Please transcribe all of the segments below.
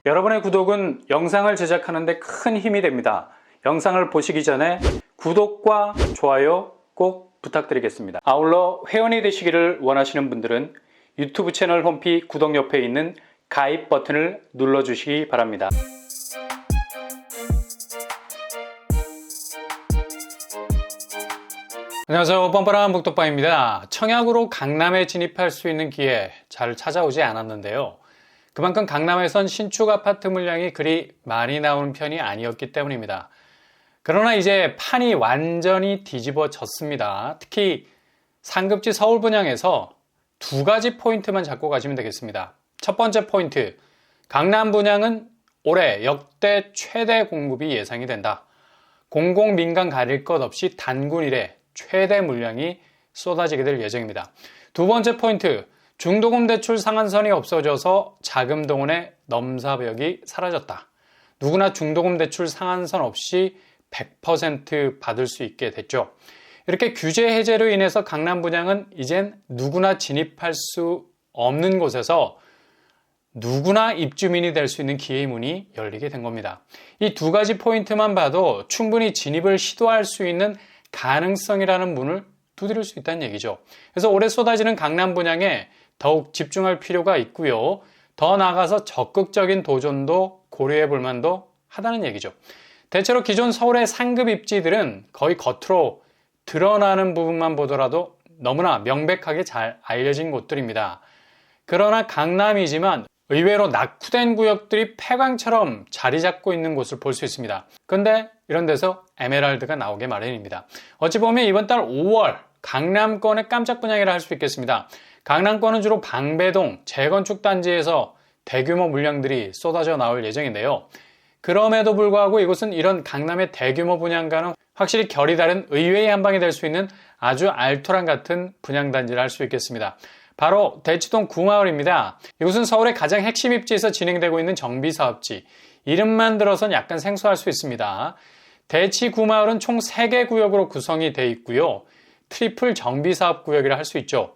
여러분의 구독은 영상을 제작하는 데 큰 힘이 됩니다. 영상을 보시기 전에 구독과 좋아요 꼭 부탁드리겠습니다. 아울러 회원이 되시기를 원하시는 분들은 유튜브 채널 홈피 구독 옆에 있는 가입 버튼을 눌러주시기 바랍니다. 안녕하세요. 뻔뻔한 북돋방입니다. 청약으로 강남에 진입할 수 있는 기회 잘 찾아오지 않았는데요. 그만큼 강남에선 신축 아파트 물량이 그리 많이 나오는 편이 아니었기 때문입니다. 그러나 이제 판이 완전히 뒤집어졌습니다. 특히 상급지 서울 분양에서 두 가지 포인트만 잡고 가시면 되겠습니다. 첫 번째 포인트, 강남 분양은 올해 역대 최대 공급이 예상이 된다. 공공 민간 가릴 것 없이 단군 이래 최대 물량이 쏟아지게 될 예정입니다. 두 번째 포인트, 중도금 대출 상한선이 없어져서 자금동원의 넘사벽이 사라졌다. 누구나 중도금 대출 상한선 없이 100% 받을 수 있게 됐죠. 이렇게 규제 해제로 인해서 강남 분양은 이젠 누구나 진입할 수 없는 곳에서 누구나 입주민이 될 수 있는 기회의 문이 열리게 된 겁니다. 이 두 가지 포인트만 봐도 충분히 진입을 시도할 수 있는 가능성이라는 문을 두드릴 수 있다는 얘기죠. 그래서 올해 쏟아지는 강남 분양에 더욱 집중할 필요가 있고요. 더 나아가서 적극적인 도전도 고려해 볼 만도 하다는 얘기죠. 대체로 기존 서울의 상급 입지들은 거의 겉으로 드러나는 부분만 보더라도 너무나 명백하게 잘 알려진 곳들입니다. 그러나 강남이지만 의외로 낙후된 구역들이 폐광처럼 자리 잡고 있는 곳을 볼 수 있습니다. 그런데 이런 데서 에메랄드가 나오게 마련입니다. 어찌 보면 이번 달 5월 강남권의 깜짝 분양이라 할 수 있겠습니다. 강남권은 주로 방배동, 재건축 단지에서 대규모 물량들이 쏟아져 나올 예정인데요. 그럼에도 불구하고 이곳은 이런 강남의 대규모 분양과는 확실히 결이 다른 의외의 한방이 될 수 있는 아주 알토란 같은 분양단지를 할 수 있겠습니다. 바로 대치동 구마을입니다. 이곳은 서울의 가장 핵심 입지에서 진행되고 있는 정비사업지. 이름만 들어선 약간 생소할 수 있습니다. 대치 구마을은 총 3개 구역으로 구성이 되어 있고요. 트리플 정비사업구역이라 할 수 있죠.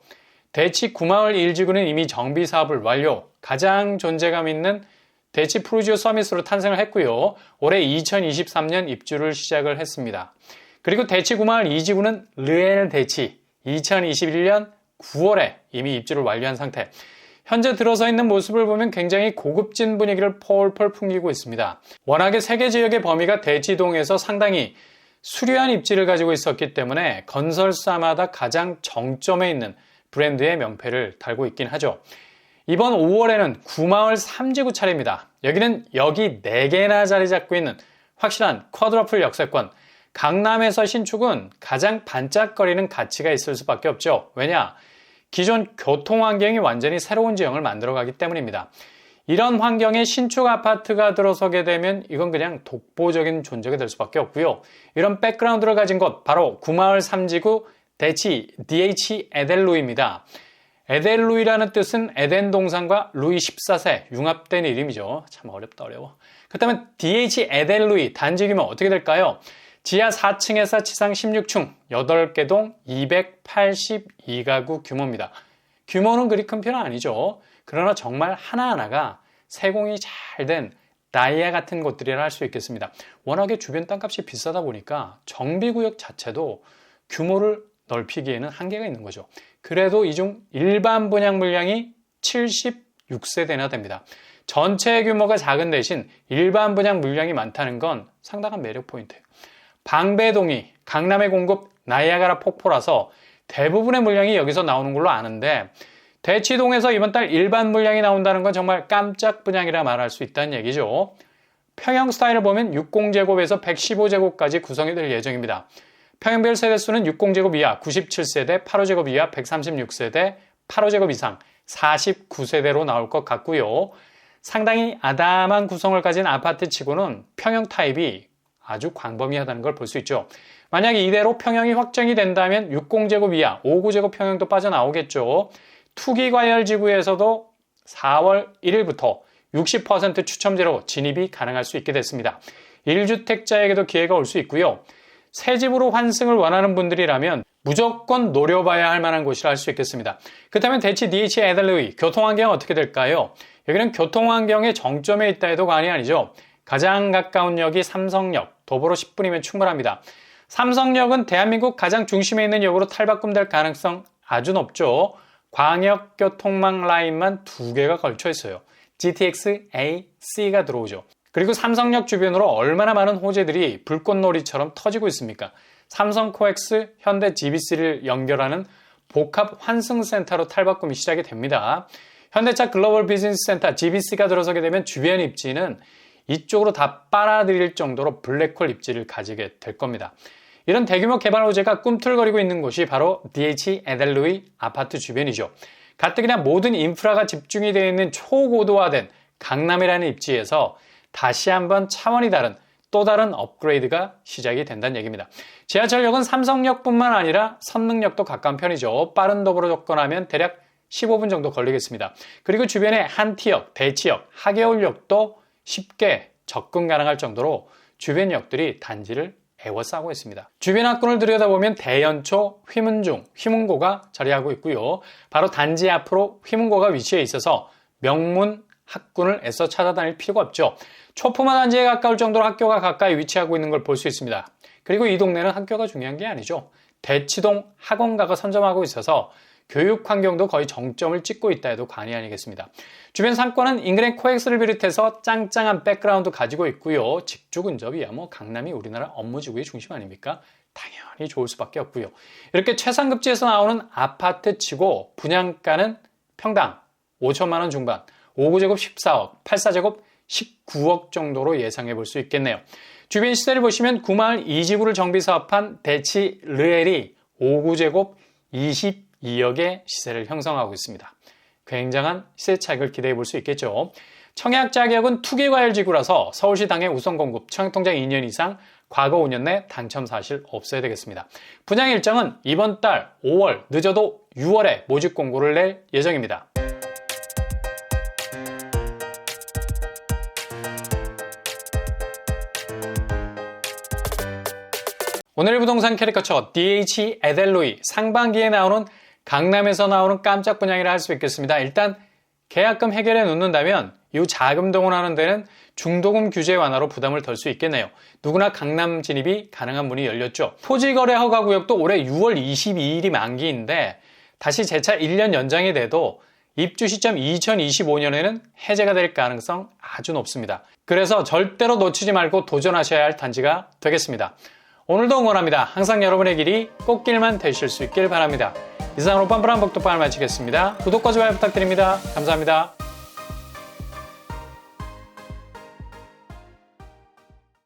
대치 구마을 1지구는 이미 정비사업을 완료, 가장 존재감 있는 대치 프루지오 서밋으로 탄생을 했고요. 올해 2023년 입주를 시작을 했습니다. 그리고 대치 구마을 2지구는 르에르 대치 2021년 9월에 이미 입주를 완료한 상태. 현재 들어서 있는 모습을 보면 굉장히 고급진 분위기를 펄펄 풍기고 있습니다. 워낙에 세계 지역의 범위가 대치동에서 상당히 수려한 입지를 가지고 있었기 때문에 건설사마다 가장 정점에 있는 브랜드의 명패를 달고 있긴 하죠. 이번 5월에는 구마을 3지구 차례입니다. 여기는 역이 4개나 자리 잡고 있는 확실한 쿼드러플 역세권. 강남에서 신축은 가장 반짝거리는 가치가 있을 수밖에 없죠. 왜냐? 기존 교통 환경이 완전히 새로운 지형을 만들어가기 때문입니다. 이런 환경에 신축 아파트가 들어서게 되면 이건 그냥 독보적인 존재가 될 수밖에 없고요. 이런 백그라운드를 가진 곳 바로 구마을 3지구 대치 DH 에델루이입니다. 에델루이라는 뜻은 에덴 동산과 루이 14세 융합된 이름이죠. 참 어려워. 그렇다면 DH 에델루이 단지 규모 어떻게 될까요? 지하 4층에서 지상 16층 8개 동 282가구 규모입니다. 규모는 그리 큰 편은 아니죠. 그러나 정말 하나하나가 세공이 잘 된 다이아 같은 곳들이라 할 수 있겠습니다. 워낙에 주변 땅값이 비싸다 보니까 정비구역 자체도 규모를 넓히기에는 한계가 있는 거죠. 그래도 이 중 일반 분양 물량이 76세대나 됩니다. 전체 규모가 작은 대신 일반 분양 물량이 많다는 건 상당한 매력 포인트예요. 방배동이 강남의 공급 나이아가라 폭포라서 대부분의 물량이 여기서 나오는 걸로 아는데 대치동에서 이번 달 일반 물량이 나온다는 건 정말 깜짝 분양이라 말할 수 있다는 얘기죠. 평형 스타일을 보면 60제곱에서 115제곱까지 구성이 될 예정입니다. 평형별 세대수는 60제곱 이하 97세대, 85제곱 이하 136세대, 85제곱 이상 49세대로 나올 것 같고요. 상당히 아담한 구성을 가진 아파트치고는 평형 타입이 아주 광범위하다는 걸 볼 수 있죠. 만약 이대로 평형이 확정이 된다면 60제곱 이하 59제곱 평형도 빠져나오겠죠. 투기과열지구에서도 4월 1일부터 60% 추첨제로 진입이 가능할 수 있게 됐습니다. 1주택자에게도 기회가 올 수 있고요. 새 집으로 환승을 원하는 분들이라면 무조건 노려봐야 할 만한 곳이라 할 수 있겠습니다. 그렇다면 대치 DH 애들루이 교통환경은 어떻게 될까요? 여기는 교통환경의 정점에 있다 해도 과언이 아니죠. 가장 가까운 역이 삼성역, 도보로 10분이면 충분합니다. 삼성역은 대한민국 가장 중심에 있는 역으로 탈바꿈될 가능성 아주 높죠. 광역교통망 라인만 2개가 걸쳐 있어요. GTX A, C가 들어오죠. 그리고 삼성역 주변으로 얼마나 많은 호재들이 불꽃놀이처럼 터지고 있습니까? 삼성 코엑스, 현대 GBC를 연결하는 복합 환승센터로 탈바꿈이 시작이 됩니다. 현대차 글로벌 비즈니스 센터 GBC가 들어서게 되면 주변 입지는 이쪽으로 다 빨아들일 정도로 블랙홀 입지를 가지게 될 겁니다. 이런 대규모 개발 호재가 꿈틀거리고 있는 곳이 바로 DH 애들루이 아파트 주변이죠. 가뜩이나 모든 인프라가 집중이 되어 있는 초고도화된 강남이라는 입지에서 다시 한번 차원이 다른 또 다른 업그레이드가 시작이 된다는 얘기입니다. 지하철역은 삼성역뿐만 아니라 선릉역도 가까운 편이죠. 빠른 도보로 접근하면 대략 15분 정도 걸리겠습니다. 그리고 주변에 한티역, 대치역, 하계울역도 쉽게 접근 가능할 정도로 주변 역들이 단지를 에워싸고 있습니다. 주변 학군을 들여다보면 대연초, 휘문중, 휘문고가 자리하고 있고요. 바로 단지 앞으로 휘문고가 위치해 있어서 명문 학군을 애써 찾아다닐 필요가 없죠. 초품화 단지에 가까울 정도로 학교가 가까이 위치하고 있는 걸 볼 수 있습니다. 그리고 이 동네는 학교가 중요한 게 아니죠. 대치동 학원가가 선점하고 있어서 교육 환경도 거의 정점을 찍고 있다 해도 과언이 아니겠습니다. 주변 상권은 잉그랜 코엑스를 비롯해서 짱짱한 백그라운드 가지고 있고요. 직주 근접이야 강남이 우리나라 업무지구의 중심 아닙니까? 당연히 좋을 수밖에 없고요. 이렇게 최상급지에서 나오는 아파트치고 분양가는 평당 5천만 원 중반, 5구제곱 14억, 84제곱 19억 정도로 예상해 볼 수 있겠네요. 주변 시세를 보시면 구마을 2지구를 정비 사업한 대치 르엘이 5구제곱 22억의 시세를 형성하고 있습니다. 굉장한 시세 차익을 기대해 볼 수 있겠죠. 청약자격은 투기과열지구라서 서울시 당의 우선 공급, 청약통장 2년 이상, 과거 5년 내 당첨 사실 없어야 되겠습니다. 분양 일정은 이번 달 5월, 늦어도 6월에 모집 공고를 낼 예정입니다. 오늘의 부동산 캐리커처 DH 애들루이 상반기에 나오는 강남에서 나오는 깜짝 분양이라 할 수 있겠습니다. 일단 계약금 해결해 놓는다면 이후 자금 동원하는 데는 중도금 규제 완화로 부담을 덜 수 있겠네요. 누구나 강남 진입이 가능한 문이 열렸죠. 토지거래 허가구역도 올해 6월 22일이 만기인데 다시 재차 1년 연장이 돼도 입주 시점 2025년에는 해제가 될 가능성 아주 높습니다. 그래서 절대로 놓치지 말고 도전하셔야 할 단지가 되겠습니다. 오늘도 응원합니다. 항상 여러분의 길이 꽃길만 되실 수 있길 바랍니다. 이상으로 빰빠람 복도방을 마치겠습니다. 구독과 좋아요 부탁드립니다. 감사합니다.